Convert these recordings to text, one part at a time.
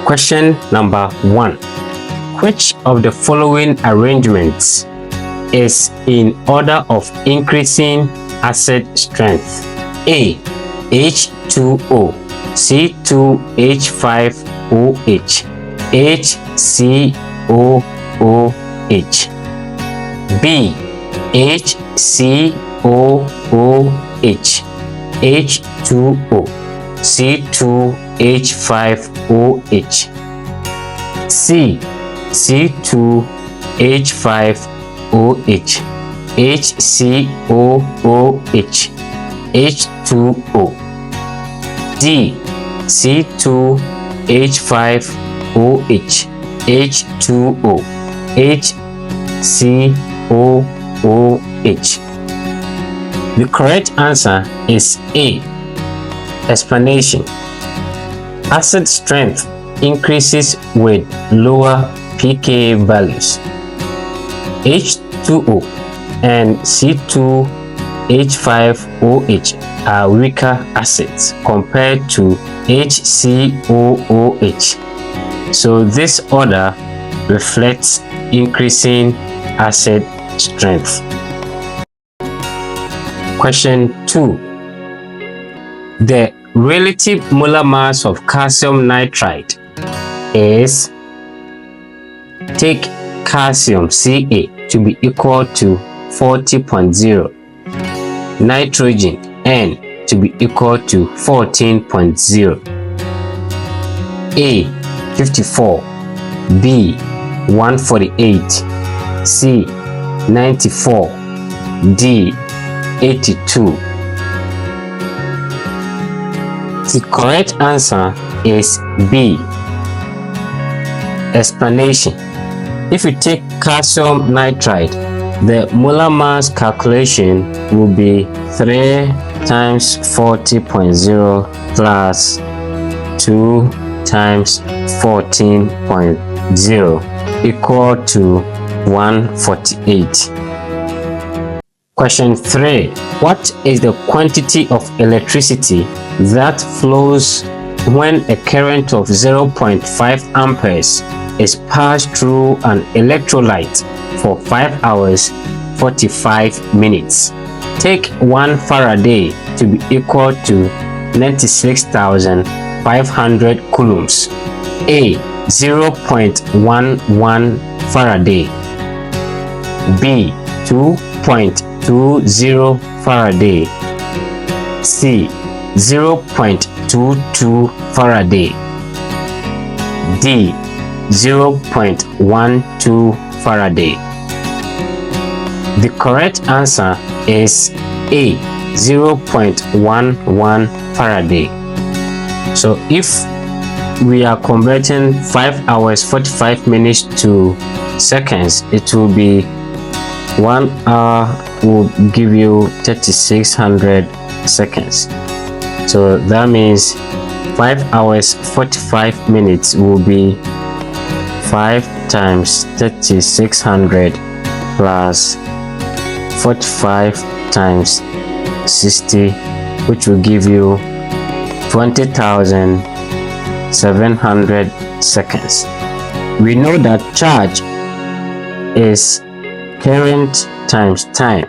Question number 1. Which of the following arrangements is in order of increasing acid strength? A. H2O, C2H5OH, HCOOH. B. HCOOH, H2O, C2H5OH. C. C2H5OH, HCOOH, H2O. D. C2H5OH, H2O, HCOOH. The correct answer is A. Explanation. Acid strength increases with lower pKa values. H2O and C2H5OH are weaker acids compared to HCOOH. So this order reflects increasing acid strength. Question 2. The relative molar mass of calcium nitride is, take calcium Ca to be equal to 40.0, nitrogen N to be equal to 14.0. A. 54, B. 148, C. 94, D. 82. The correct answer is B. Explanation. If you take calcium nitride, the molar mass calculation will be 3 times 40.0 plus 2 times 14.0 equal to 148. Question 3. What is the quantity of electricity that flows when a current of 0.5 amperes is passed through an electrolyte for 5 hours 45 minutes? Take 1 Faraday to be equal to 96,500 coulombs. A. 0.11 Faraday, B. 2.20 Faraday, C. 0.22 Faraday, D. 0.12 Faraday. The correct answer is A. 0.11 Faraday. So if we are converting 5 hours 45 minutes to seconds, it will be 1 hour will give you 3600 seconds. So that means 5 hours 45 minutes will be 5 times 3600 plus 45 times 60, which will give you 20,700 seconds. We know that charge is current times time.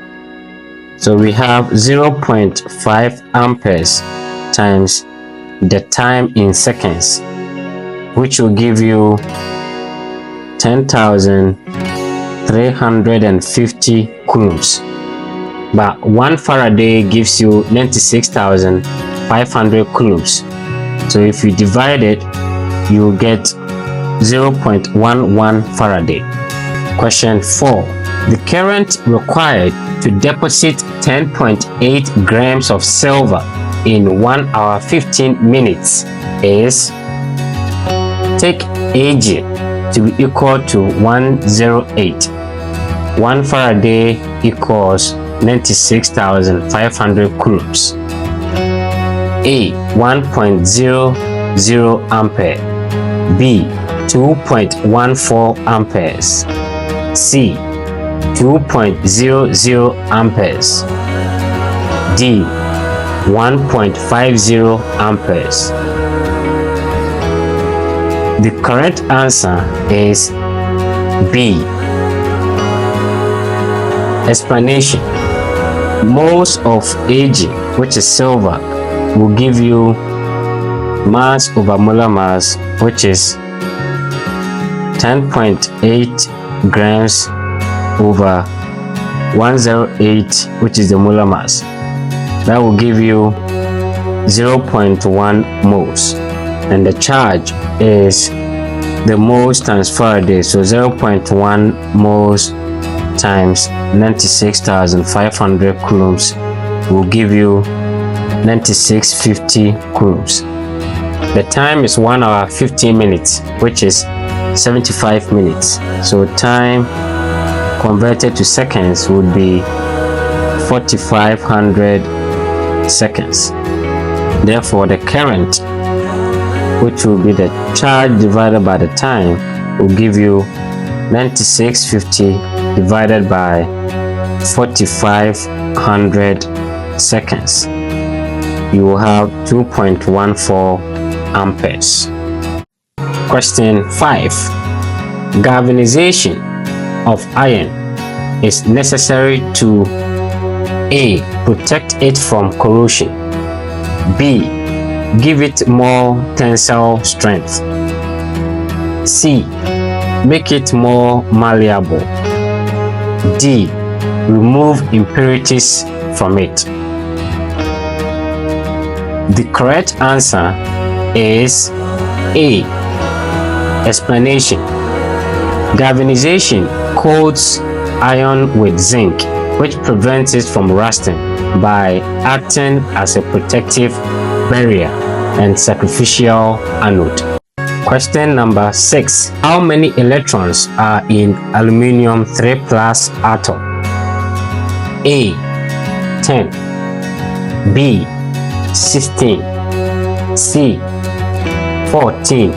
So we have 0.5 amperes times the time in seconds, which will give you 10,350 coulombs. But 1 Faraday gives you 96,500 coulombs. So if you divide it, you get 0.11 Faraday. Question 4. The current required to deposit 10.8 grams of silver in 1 hour 15 minutes is, take Ag to be equal to 108. 1 Faraday equals 96,500 coulombs. A. 1.00 ampere, B. 2.14 amperes, C. 2.00 amperes, D. 1.50 amperes. The correct answer is B. Explanation. Moles of Ag, which is silver, will give you mass over molar mass, which is 10.8 grams over 108, which is the molar mass. That will give you 0.1 moles, and the charge is the moles times Faraday, so 0.1 moles times 96,500 coulombs will give you 9650 coulombs. The time is 1 hour 15 minutes, which is 75 minutes. So time converted to seconds would be 4500 seconds. Therefore, the current, which will be the charge divided by the time, will give you 9650 divided by 4500 seconds. You will have 2.14 amperes. Question 5. Galvanization of iron is necessary to A. Protect it from corrosion, B. Give it more tensile strength, C. Make it more malleable, D. Remove impurities from it. The correct answer is A. Explanation. Galvanization coats iron with zinc, which prevents it from rusting by acting as a protective barrier and sacrificial anode. Question number 6. How many electrons are in aluminium 3+ atom? A. 10, B. 16, C. 14,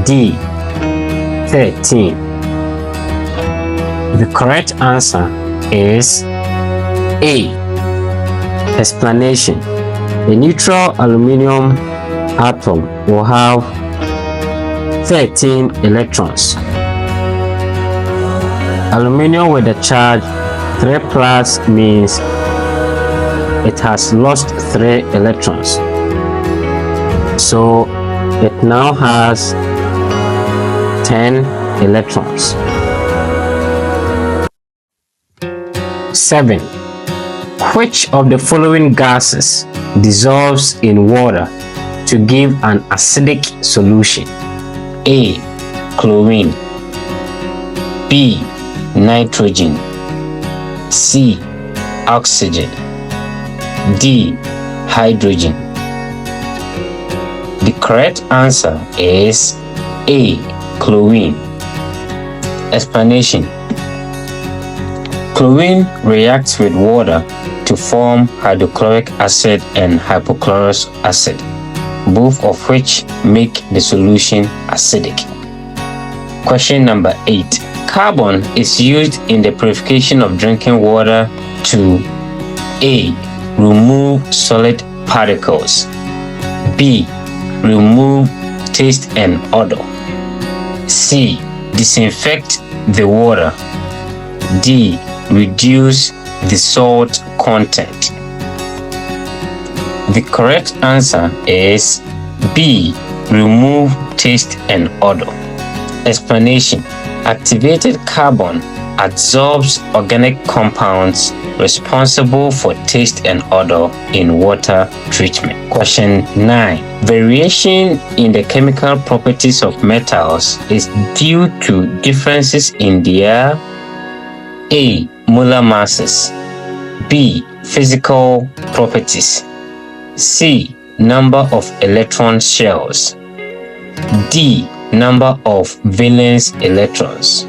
D. 13. The correct answer is A. Explanation. A neutral aluminium atom will have 13 electrons. Aluminium with a charge 3+ means it has lost 3 electrons. So it now has 10 electrons. 7. Which of the following gases dissolves in water to give an acidic solution? A. Chlorine, B. Nitrogen, C. Oxygen, D. Hydrogen. The correct answer is A. Chlorine. Explanation. Chlorine reacts with water to form hydrochloric acid and hypochlorous acid, both of which make the solution acidic. Question number 8. Carbon is used in the purification of drinking water to A. Remove solid particles, B. Remove taste and odor, C. Disinfect the water, D. Reduce the salt content. The correct answer is B. Remove taste and odor. Explanation. Activated carbon absorbs organic compounds responsible for taste and odor in water treatment. Question 9. Variation in the chemical properties of metals is due to differences in their A. Molar masses, B. Physical properties, C. Number of electron shells, D. Number of valence electrons.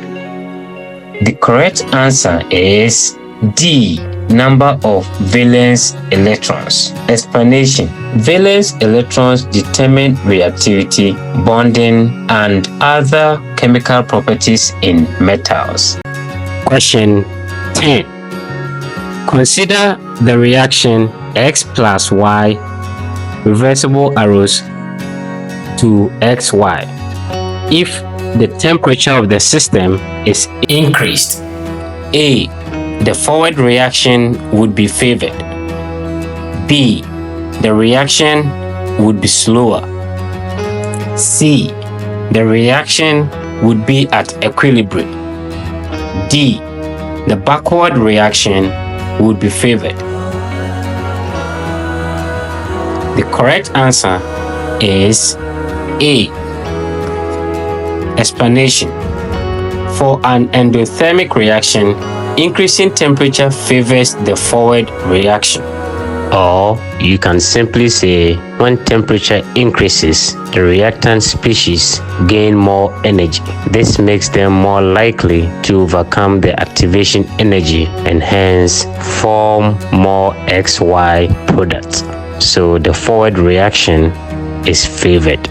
The correct answer is D. Number of valence electrons. Explanation. Valence electrons determine reactivity, bonding, and other chemical properties in metals. Question 10. Consider the reaction X plus Y, reversible arrows to XY. if the temperature of the system is increased? A. The forward reaction would be favored. B. The reaction would be slower. C. The reaction would be at equilibrium. D. The backward reaction would be favored. The correct answer is A. Explanation. For an endothermic reaction, increasing temperature favors the forward reaction. Or you can simply say, when temperature increases, the reactant species gain more energy. This makes them more likely to overcome the activation energy and hence form more XY products. So the forward reaction is favored.